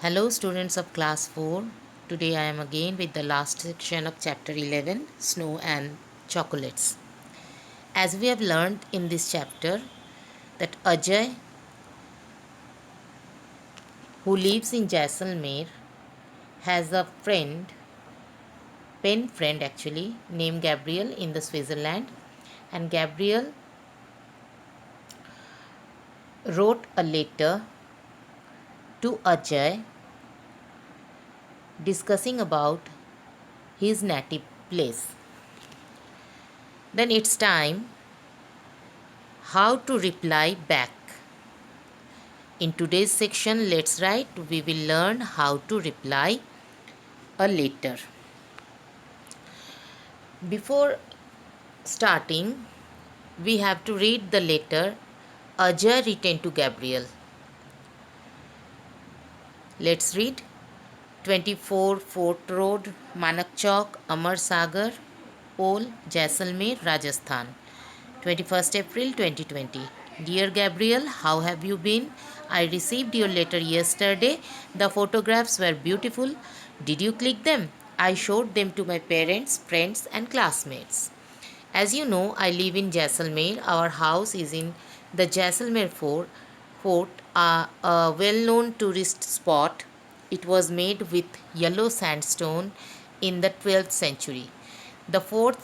Hello students of class 4. Today I am again with the last section of chapter 11, Snow and Chocolates. As we have learned in this chapter that Ajay, who lives in Jaisalmer, has a pen friend actually, named Gabriel in the Switzerland, and Gabriel wrote a letter to Ajay discussing about his native place. Then it's time how to reply back. In today's section, Let's Write, we will learn how to reply a letter. Before starting, we have to read the letter Ajay written to Gabriel. Let's read. 24 Fort Road, Manakchowk, Amar Sagar, Pol, Jaisalmer, Rajasthan. 21st April 2020. Dear Gabriel, how have you been? I received your letter yesterday. The photographs were beautiful. Did you click them? I showed them to my parents, friends, and classmates. As you know, I live in Jaisalmer. Our house is in the Jaisalmer Fort, a well known tourist spot. It was made with yellow sandstone in the 12th century. The fort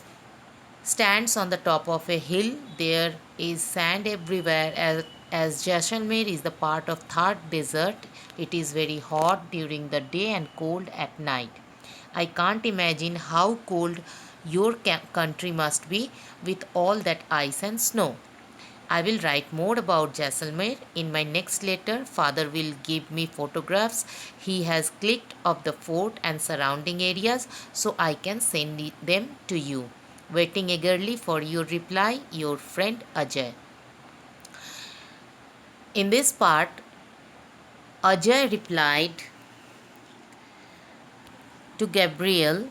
stands on the top of a hill. There is sand everywhere as Jaisalmer is the part of Thar desert. It is very hot during the day and cold at night. I can't imagine how cold your country must be with all that ice and snow. I will write more about Jaisalmer in my next letter. Father will give me photographs he has clicked of the fort and surrounding areas so I can send them to you. Waiting eagerly for your reply, your friend Ajay. In this part, Ajay replied to Gabriel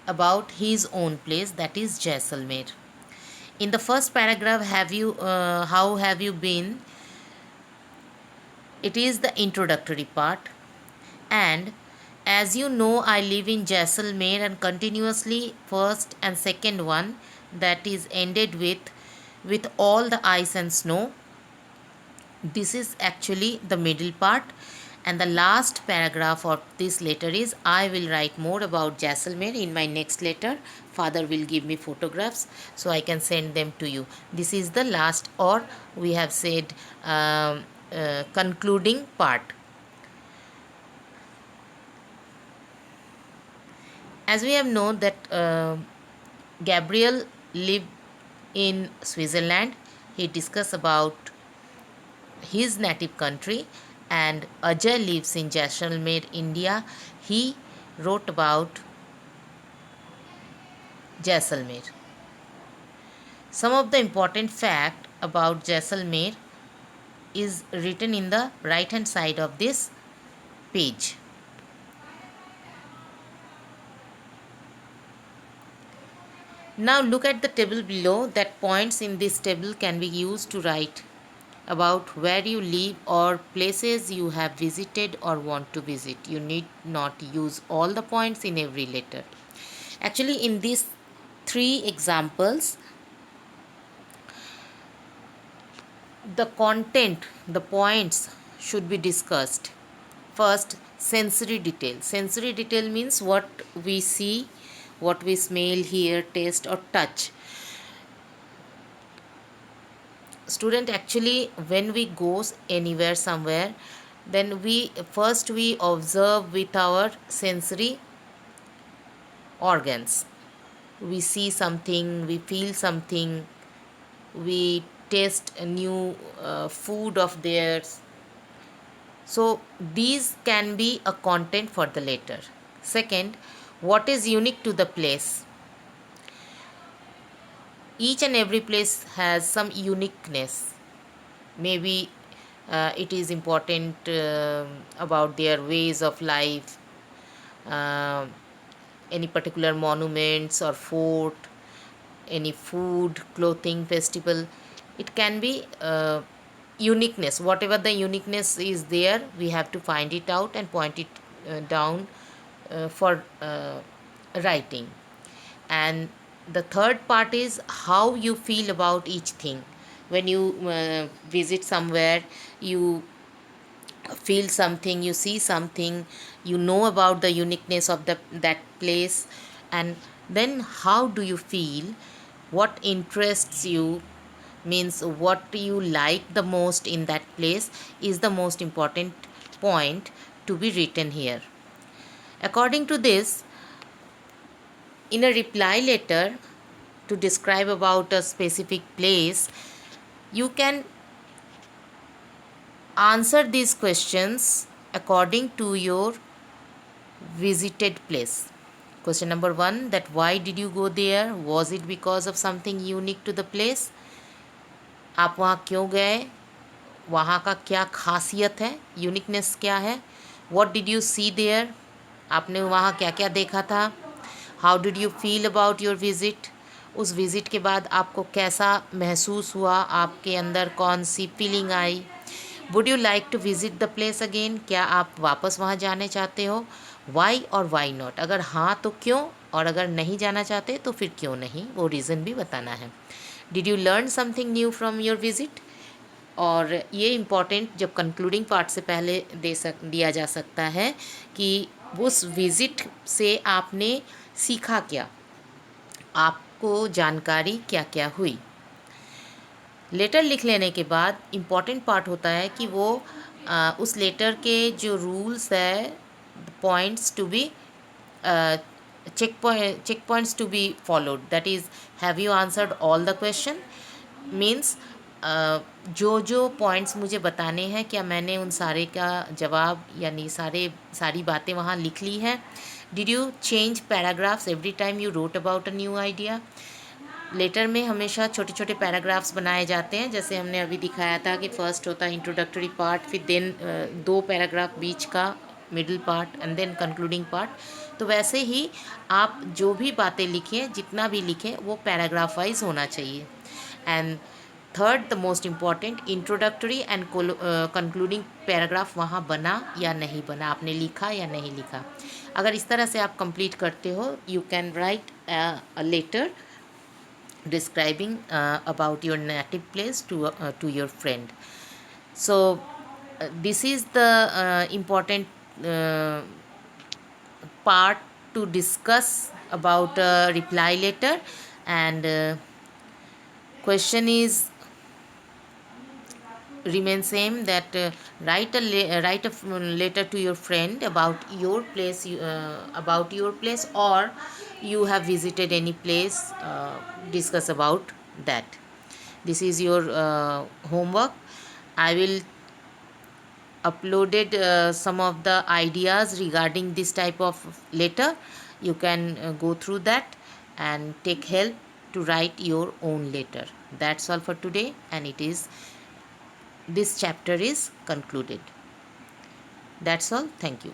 about his own place, that is Jaisalmer. In the first paragraph, how have you been? It is the introductory part. And as you know, I live in Jaisalmer, and continuously first and second one, that is ended with all the ice and snow. This is actually the middle part, and the last paragraph of this letter is I will write more about Jaisalmer in my next letter. Father will give me photographs so I can send them to you. This is the last, or we have said concluding part. As we have known that Gabriel lived in Switzerland, he discussed about his native country, and Ajay lives in Jaisalmer, India. He wrote about Jaisalmer. Some of the important fact about Jaisalmer is written in the right hand side of this page. Now look at the table below. That points in this table can be used to write about where you live or places you have visited or want to visit. You need not use all the points in every letter. Actually, in these three examples, the content, the points should be discussed. First, sensory detail. Sensory detail means what we see, what we smell, hear, taste, or touch. Student, actually, when we go anywhere, somewhere, then we observe with our sensory organs. We see something, we feel something, we taste a new food of theirs. So these can be a content for the letter. Second, what is unique to the place? Each and every place has some uniqueness. Maybe it is important about their ways of life, uh, any particular monuments or fort, any food, clothing, festival. It can be uniqueness, whatever the uniqueness is there, we have to find it out and point it down for writing. And the third part is how you feel about each thing. When you visit somewhere, you feel something, you see something, you know about the uniqueness of that place, and then how do you feel, what interests you, means what you like the most in that place is the most important point to be written here. According to this, in a reply letter to describe about a specific place, you can answer these questions according to your visited place. Question number 1, that why did you go there? Was it because of something unique to the place? आप वहाँ क्यों गए? वहाँ का क्या खासियत है, uniqueness क्या है? What did you see there? आपने वहाँ क्या क्या देखा था? How did you feel about your visit? उस विज़िट के बाद आपको कैसा महसूस हुआ, आपके अंदर कौन सी फीलिंग आई? Would you like to visit the place again? क्या आप वापस वहाँ जाने चाहते हो? वाई और वाई नॉट, अगर हाँ तो क्यों, और अगर नहीं जाना चाहते तो फिर क्यों नहीं, वो रीज़न भी बताना है. Did you learn something new from your visit? और ये इम्पॉर्टेंट जब कंक्लूडिंग पार्ट से पहले दिया जा सकता है कि उस विज़िट से आपने सीखा क्या, आपको जानकारी क्या क्या हुई. लेटर लिख लेने के बाद इम्पॉर्टेंट पार्ट होता है कि वो उस लेटर के जो रूल्स है, points to be check points to be followed, that is, have you answered all the question, means जो जो पॉइंट्स मुझे बताने हैं, क्या मैंने उन सारे का जवाब यानी सारी बातें वहाँ लिख ली हैं. Did you change paragraphs every time you wrote about a new idea? Letter में हमेशा छोटे छोटे पैराग्राफ्स बनाए जाते हैं, जैसे हमने अभी दिखाया था कि फर्स्ट होता है इंट्रोडक्टरी पार्ट, फिर देन 2 पैराग्राफ बीच का, middle part, and then concluding part. तो वैसे ही आप जो भी बातें लिखें, जितना भी लिखें, वो पैराग्राफ वाइज होना चाहिए. And third, the most important, introductory and concluding paragraph वहाँ बना या नहीं बना, आपने लिखा या नहीं लिखा. अगर इस तरह से आप कंप्लीट करते हो, you can write a letter describing about your native place to your friend. So this is the important uh, part to discuss about reply letter. And question is remain same, that write a letter to your friend about your place, or you have visited any place, discuss about that. This is your homework. I will uploaded some of the ideas regarding this type of letter. You can go through that and take help to write your own letter. That's all for today, and this chapter is concluded. That's all. Thank you.